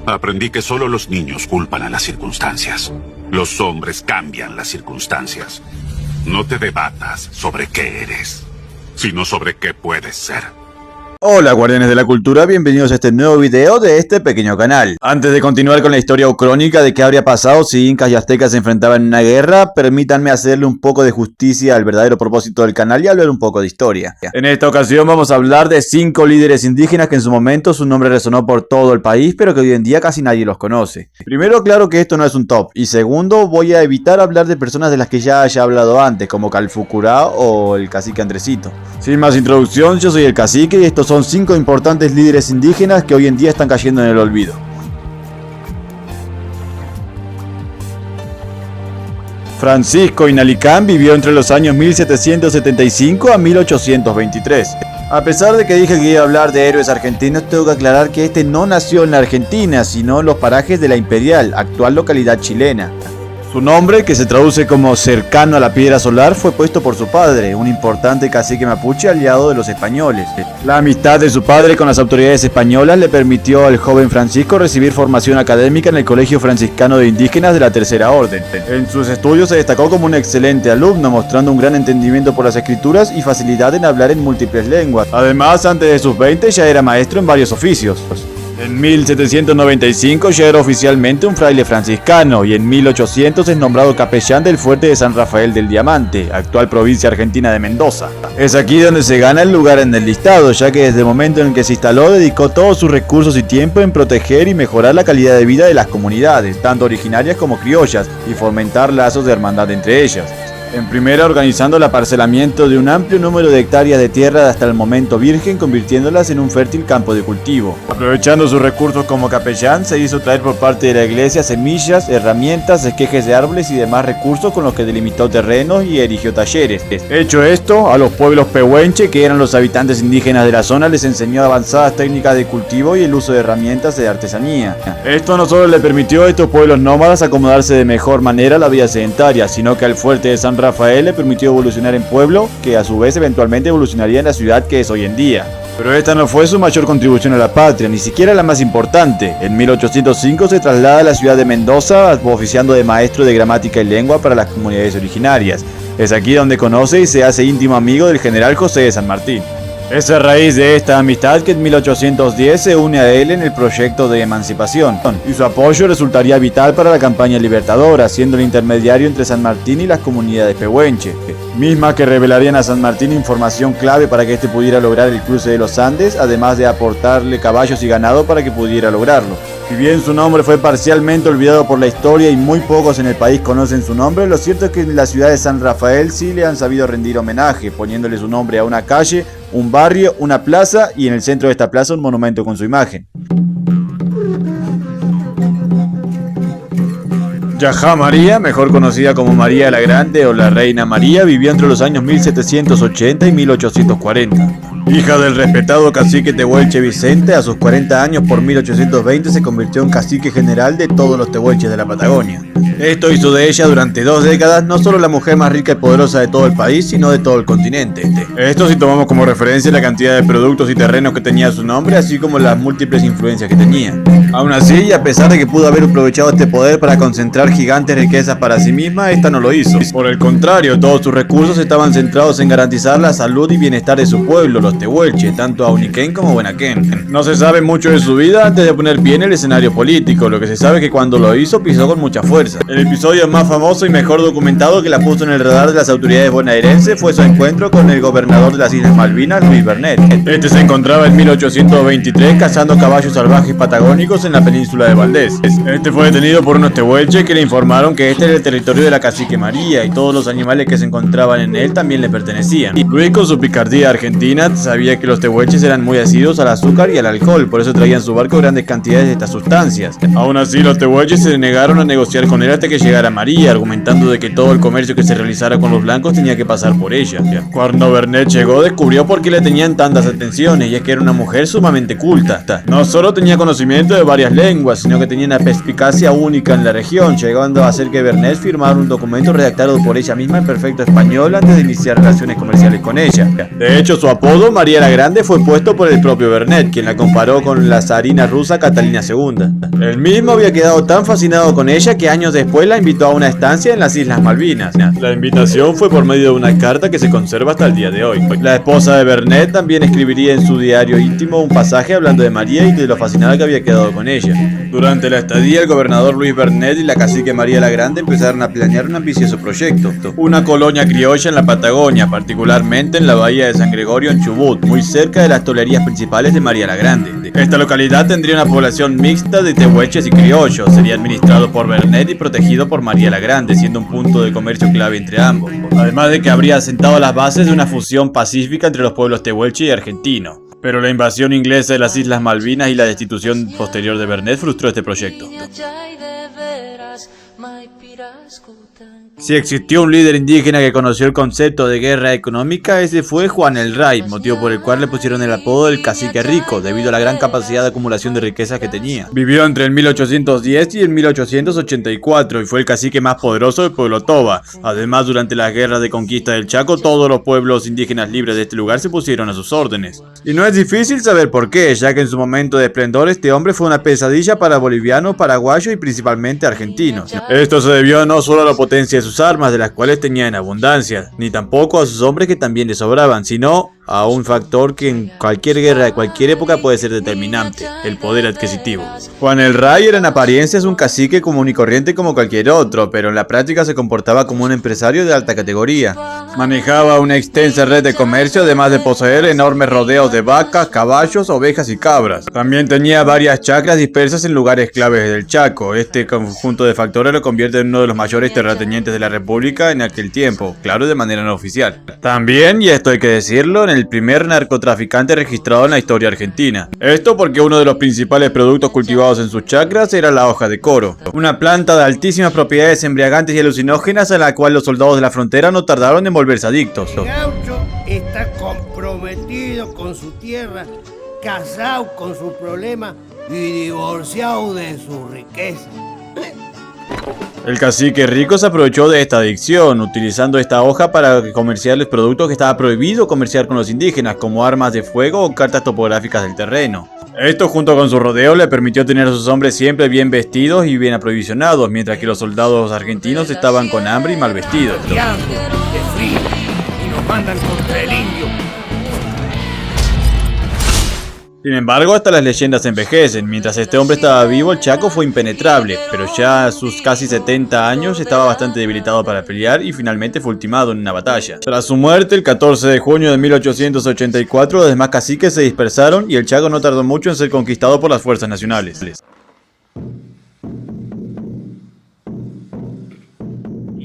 Aprendí que solo los niños culpan a las circunstancias. Los hombres cambian las circunstancias. No te debatas sobre qué eres, sino sobre qué puedes ser. Hola guardianes de la cultura, bienvenidos a este nuevo video de este pequeño canal. Antes de continuar con la historia o crónica de qué habría pasado si incas y aztecas se enfrentaban en una guerra, permítanme hacerle un poco de justicia al verdadero propósito del canal y hablar un poco de historia. En esta ocasión vamos a hablar de 5 líderes indígenas que en su momento su nombre resonó por todo el país, pero que hoy en día casi nadie los conoce. Primero, claro que esto no es un top, y segundo, voy a evitar hablar de personas de las que ya haya hablado antes, como Calfucurá o el cacique Andresito. Sin más introducción, yo soy el cacique y estos son 5 importantes líderes indígenas que hoy en día están cayendo en el olvido. Francisco Inalicán vivió entre los años 1775 a 1823. A pesar de que dije que iba a hablar de héroes argentinos, tengo que aclarar que este no nació en la Argentina, sino en los parajes de La Imperial, actual localidad chilena. Su nombre, que se traduce como cercano a la piedra solar, fue puesto por su padre, un importante cacique mapuche aliado de los españoles. La amistad de su padre con las autoridades españolas le permitió al joven Francisco recibir formación académica en el Colegio Franciscano de Indígenas de la Tercera Orden. En sus estudios se destacó como un excelente alumno, mostrando un gran entendimiento por las escrituras y facilidad en hablar en múltiples lenguas. Además, antes de sus 20 ya era maestro en varios oficios. En 1795 ya era oficialmente un fraile franciscano y en 1800 es nombrado capellán del fuerte de San Rafael del Diamante, actual provincia argentina de Mendoza. Es aquí donde se gana el lugar en el listado, ya que desde el momento en el que se instaló dedicó todos sus recursos y tiempo en proteger y mejorar la calidad de vida de las comunidades, tanto originarias como criollas, y fomentar lazos de hermandad entre ellas. En primera, organizando el aparcelamiento de un amplio número de hectáreas de tierra de hasta el momento virgen, convirtiéndolas en un fértil campo de cultivo. Aprovechando sus recursos como capellán, se hizo traer por parte de la iglesia semillas, herramientas, esquejes de árboles y demás recursos con los que delimitó terrenos y erigió talleres. Hecho esto, a los pueblos pehuenche, que eran los habitantes indígenas de la zona, les enseñó avanzadas técnicas de cultivo y el uso de herramientas de artesanía. Esto no solo le permitió a estos pueblos nómadas acomodarse de mejor manera a la vida sedentaria, sino que al fuerte de San Rafael le permitió evolucionar en pueblo, que a su vez eventualmente evolucionaría en la ciudad que es hoy en día. Pero esta no fue su mayor contribución a la patria, ni siquiera la más importante. En 1805 se traslada a la ciudad de Mendoza, oficiando de maestro de gramática y lengua para las comunidades originarias. Es aquí donde conoce y se hace íntimo amigo del general José de San Martín. Es a raíz de esta amistad que en 1810 se une a él en el proyecto de emancipación, y su apoyo resultaría vital para la campaña libertadora, siendo el intermediario entre San Martín y las comunidades pehuenche, mismas que revelarían a San Martín información clave para que éste pudiera lograr el cruce de los Andes, además de aportarle caballos y ganado para que pudiera lograrlo. Si bien su nombre fue parcialmente olvidado por la historia y muy pocos en el país conocen su nombre, lo cierto es que en la ciudad de San Rafael sí le han sabido rendir homenaje, poniéndole su nombre a una calle, un barrio, una plaza y en el centro de esta plaza un monumento con su imagen. Yajá María, mejor conocida como María la Grande o la Reina María, vivió entre los años 1780 y 1840. Hija del respetado cacique tehuelche Vicente, a sus 40 años por 1820 se convirtió en cacique general de todos los tehuelches de la Patagonia. Esto hizo de ella durante 2 décadas no solo la mujer más rica y poderosa de todo el país, sino de todo el continente. Esto si tomamos como referencia la cantidad de productos y terrenos que tenía su nombre, así como las múltiples influencias que tenía. Aún así, y a pesar de que pudo haber aprovechado este poder para concentrar gigantes riquezas para sí misma, esta no lo hizo. Por el contrario, todos sus recursos estaban centrados en garantizar la salud y bienestar de su pueblo, los tehuelche, tanto Auniquén como Buenaquén. No se sabe mucho de su vida antes de poner pie en el escenario político, lo que se sabe es que cuando lo hizo pisó con mucha fuerza. El episodio más famoso y mejor documentado que la puso en el radar de las autoridades bonaerenses fue su encuentro con el gobernador de las Islas Malvinas, Luis Bernet. Este se encontraba en 1823 cazando caballos salvajes patagónicos en la península de Valdés. Este fue detenido por unos tehuelches que le informaron que este era el territorio de la cacique María y todos los animales que se encontraban en él también le pertenecían. Luis, con su picardía argentina, sabía que los tehuelches eran muy asiduos al azúcar y al alcohol, por eso traían en su barco grandes cantidades de estas sustancias. Aún así, los tehuelches se negaron a negociar con él hasta que llegara María, argumentando de que todo el comercio que se realizara con los blancos tenía que pasar por ella. Cuando Bernet llegó, descubrió por qué le tenían tantas atenciones, y es que era una mujer sumamente culta. No solo tenía conocimiento de varios varias lenguas, sino que tenía una perspicacia única en la región, llegando a hacer que Vernet firmara un documento redactado por ella misma en perfecto español antes de iniciar relaciones comerciales con ella. De hecho, su apodo, María la Grande, fue puesto por el propio Vernet, quien la comparó con la zarina rusa Catalina II. Él mismo había quedado tan fascinado con ella que años después la invitó a una estancia en las Islas Malvinas. La invitación fue por medio de una carta que se conserva hasta el día de hoy. La esposa de Vernet también escribiría en su diario íntimo un pasaje hablando de María y de lo fascinada que había quedado con ella. Durante la estadía, el gobernador Luis Vernet y la cacique María la Grande empezaron a planear un ambicioso proyecto, una colonia criolla en la Patagonia, particularmente en la bahía de San Gregorio en Chubut, muy cerca de las tolerías principales de María la Grande. Esta localidad tendría una población mixta de tehuelches y criollos, sería administrado por Vernet y protegido por María la Grande, siendo un punto de comercio clave entre ambos, además de que habría asentado las bases de una fusión pacífica entre los pueblos tehuelche y argentino. Pero la invasión inglesa de las Islas Malvinas y la destitución posterior de Vernet frustró este proyecto. Si existió un líder indígena que conoció el concepto de guerra económica, ese fue Juan el Ray, motivo por el cual le pusieron el apodo del cacique rico, debido a la gran capacidad de acumulación de riquezas que tenía. Vivió entre el 1810 y el 1884 y fue el cacique más poderoso del pueblo Toba. Además, durante las guerras de conquista del Chaco, todos los pueblos indígenas libres de este lugar se pusieron a sus órdenes. Y no es difícil saber por qué, ya que en su momento de esplendor este hombre fue una pesadilla para bolivianos, paraguayos y principalmente argentinos. Esto se debió no solo a la potencia de sus armas, de las cuales tenía en abundancia, ni tampoco a sus hombres que también le sobraban, sino a un factor que en cualquier guerra de cualquier época puede ser determinante: el poder adquisitivo. Juan el Ray era en apariencias un cacique común y corriente como cualquier otro, pero en la práctica se comportaba como un empresario de alta categoría. Manejaba una extensa red de comercio, además de poseer enormes rodeos de vacas, caballos, ovejas y cabras. También tenía varias chacras dispersas en lugares claves del Chaco. Este conjunto de factores lo convierte en uno de los mayores terratenientes de la República en aquel tiempo, claro, de manera no oficial. También, y esto hay que decirlo, en el primer narcotraficante registrado en la historia argentina. Esto porque uno de los principales productos cultivados en sus chacras era la hoja de coro, una planta de altísimas propiedades embriagantes y alucinógenas a la cual los soldados de la frontera no tardaron en volverse adictos. El gaucho está comprometido con su tierra, casado con su problema y divorciado de su riqueza. El cacique rico se aprovechó de esta adicción, utilizando esta hoja para comerciar los productos que estaba prohibido comerciar con los indígenas, como armas de fuego o cartas topográficas del terreno. Esto, junto con su rodeo, le permitió tener a sus hombres siempre bien vestidos y bien aprovisionados, mientras que los soldados argentinos estaban con hambre y mal vestidos. De frío, y nos mandan contra el indio. Sin embargo, hasta las leyendas envejecen. Mientras este hombre estaba vivo, el Chaco fue impenetrable, pero ya a sus casi 70 años estaba bastante debilitado para pelear y finalmente fue ultimado en una batalla. Tras su muerte, el 14 de junio de 1884, los demás caciques se dispersaron y el Chaco no tardó mucho en ser conquistado por las fuerzas nacionales.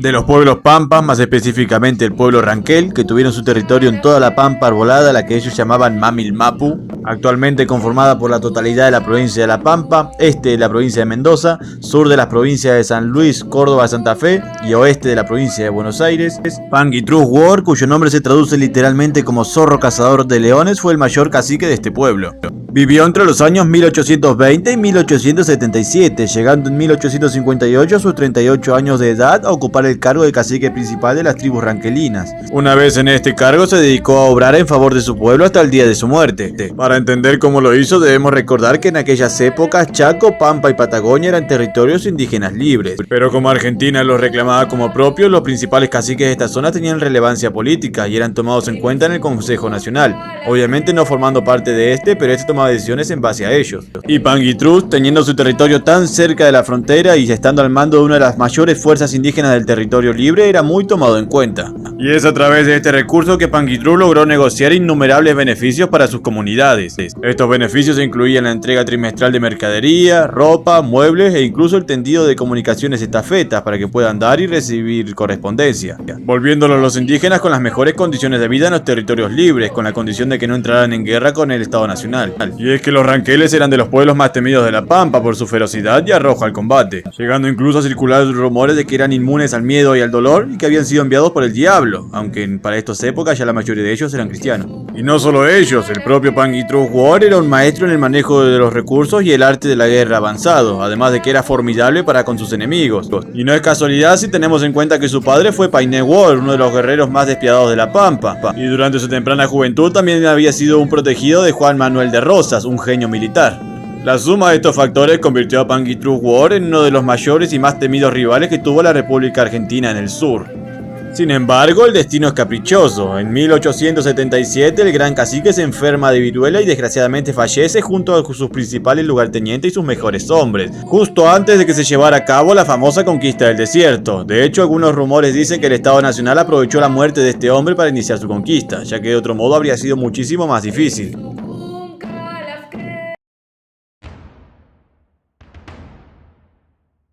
De los pueblos pampas, más específicamente el pueblo Ranquel, que tuvieron su territorio en toda la pampa arbolada, la que ellos llamaban Mamilmapu, actualmente conformada por la totalidad de la provincia de La Pampa, este de la provincia de Mendoza, sur de las provincias de San Luis, Córdoba, Santa Fe y oeste de la provincia de Buenos Aires. Panguitrus War, cuyo nombre se traduce literalmente como zorro cazador de leones, fue el mayor cacique de este pueblo. Vivió entre los años 1820 y 1877, llegando en 1858 a sus 38 años de edad a ocupar el cargo de cacique principal de las tribus ranquelinas. Una vez en este cargo se dedicó a obrar en favor de su pueblo hasta el día de su muerte. Para entender cómo lo hizo, debemos recordar que en aquellas épocas Chaco, Pampa y Patagonia eran territorios indígenas libres, pero como Argentina los reclamaba como propios, los principales caciques de esta zona tenían relevancia política y eran tomados en cuenta en el Consejo Nacional, obviamente no formando parte de este, pero este tomaba decisiones en base a ellos. Y Panguitrus, teniendo su territorio tan cerca de la frontera y estando al mando de una de las mayores fuerzas indígenas del territorio libre, era muy tomado en cuenta. Y es a través de este recurso que Panguitrus logró negociar innumerables beneficios para sus comunidades. Estos beneficios incluían la entrega trimestral de mercadería, ropa, muebles e incluso el tendido de comunicaciones estafetas para que puedan dar y recibir correspondencia, volviéndolo a los indígenas con las mejores condiciones de vida en los territorios libres, con la condición de que no entraran en guerra con el Estado Nacional. Y es que los ranqueles eran de los pueblos más temidos de La Pampa por su ferocidad y arrojo al combate, llegando incluso a circular rumores de que eran inmunes al miedo y al dolor, y que habían sido enviados por el diablo, aunque para estas épocas ya la mayoría de ellos eran cristianos. Y no solo ellos, el propio Pangitrus War era un maestro en el manejo de los recursos y el arte de la guerra avanzado, además de que era formidable para con sus enemigos. Y no es casualidad si tenemos en cuenta que su padre fue Painé War, uno de los guerreros más despiadados de la Pampa, y durante su temprana juventud también había sido un protegido de Juan Manuel de Rosas, un genio militar. La suma de estos factores convirtió a Pangitrus War en uno de los mayores y más temidos rivales que tuvo la República Argentina en el sur. Sin embargo, el destino es caprichoso. En 1877 el gran cacique se enferma de viruela y desgraciadamente fallece junto a sus principales lugartenientes y sus mejores hombres, justo antes de que se llevara a cabo la famosa conquista del desierto. De hecho, algunos rumores dicen que el Estado Nacional aprovechó la muerte de este hombre para iniciar su conquista, ya que de otro modo habría sido muchísimo más difícil.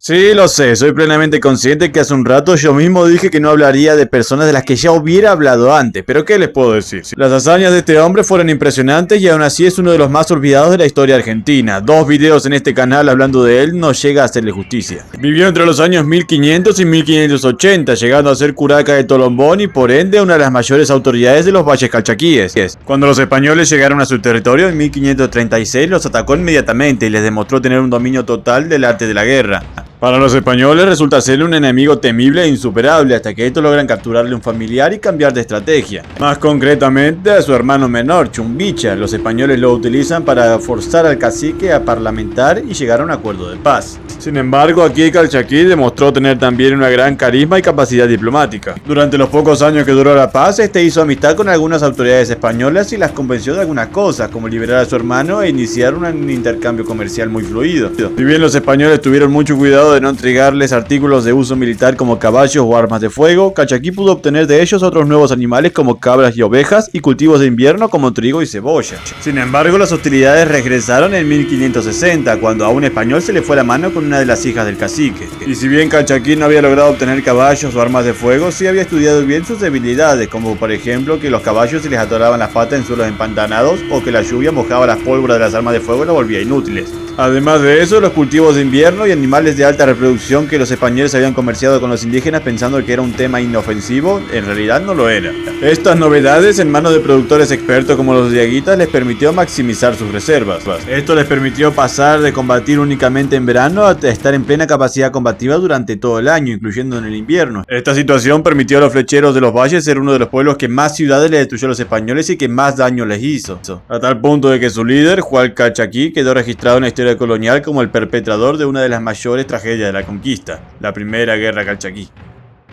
Sí, lo sé, soy plenamente consciente que hace un rato yo mismo dije que no hablaría de personas de las que ya hubiera hablado antes, pero ¿qué les puedo decir? Las hazañas de este hombre fueron impresionantes y aún así es uno de los más olvidados de la historia argentina. 2 videos en este canal hablando de él no llega a hacerle justicia. Vivió entre los años 1500 y 1580, llegando a ser curaca de Tolombón y por ende una de las mayores autoridades de los valles calchaquíes. Cuando los españoles llegaron a su territorio en 1536 los atacó inmediatamente y les demostró tener un dominio total del arte de la guerra. Para los españoles resulta ser un enemigo temible e insuperable hasta que estos logran capturarle un familiar y cambiar de estrategia. Más concretamente a su hermano menor, Chumbicha. Los españoles lo utilizan para forzar al cacique a parlamentar y llegar a un acuerdo de paz. Sin embargo, aquí Calchaquí demostró tener también una gran carisma y capacidad diplomática. Durante los pocos años que duró la paz, este hizo amistad con algunas autoridades españolas y las convenció de algunas cosas, como liberar a su hermano e iniciar un intercambio comercial muy fluido. Si bien los españoles tuvieron mucho cuidado de no entregarles artículos de uso militar como caballos o armas de fuego, Calchaquí pudo obtener de ellos otros nuevos animales como cabras y ovejas y cultivos de invierno como trigo y cebolla. Sin embargo, las hostilidades regresaron en 1560, cuando a un español se le fue la mano con una de las hijas del cacique. Y si bien Calchaquí no había logrado obtener caballos o armas de fuego, sí había estudiado bien sus debilidades, como por ejemplo que los caballos se les atoraban las patas en suelos empantanados o que la lluvia mojaba las pólvoras de las armas de fuego y las volvía inútiles. Además de eso, los cultivos de invierno y animales de alta reproducción que los españoles habían comerciado con los indígenas pensando que era un tema inofensivo, en realidad no lo era. Estas novedades en manos de productores expertos como los diaguitas les permitió maximizar sus reservas. Esto les permitió pasar de combatir únicamente en verano a estar en plena capacidad combativa durante todo el año, incluyendo en el invierno. Esta situación permitió a los flecheros de los valles ser uno de los pueblos que más ciudades le destruyó a los españoles y que más daño les hizo. A tal punto de que su líder, Juan Calchaquí, quedó registrado en la historia colonial como el perpetrador de una de las mayores tragedias de la conquista, la Primera Guerra Calchaquí.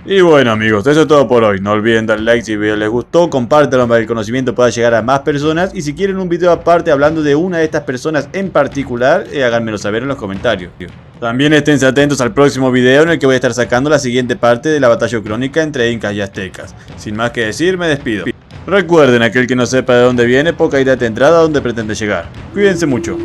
Y bueno amigos, eso es todo por hoy. No olviden dar like si el video les gustó, compártanlo para que el conocimiento pueda llegar a más personas y si quieren un video aparte hablando de una de estas personas en particular, háganmelo saber en los comentarios. También estén atentos al próximo video en el que voy a estar sacando la siguiente parte de la batalla crónica entre incas y aztecas. Sin más que decir, me despido. Recuerden, aquel que no sepa de dónde viene, poca idea tendrá a dónde pretende llegar. Cuídense mucho.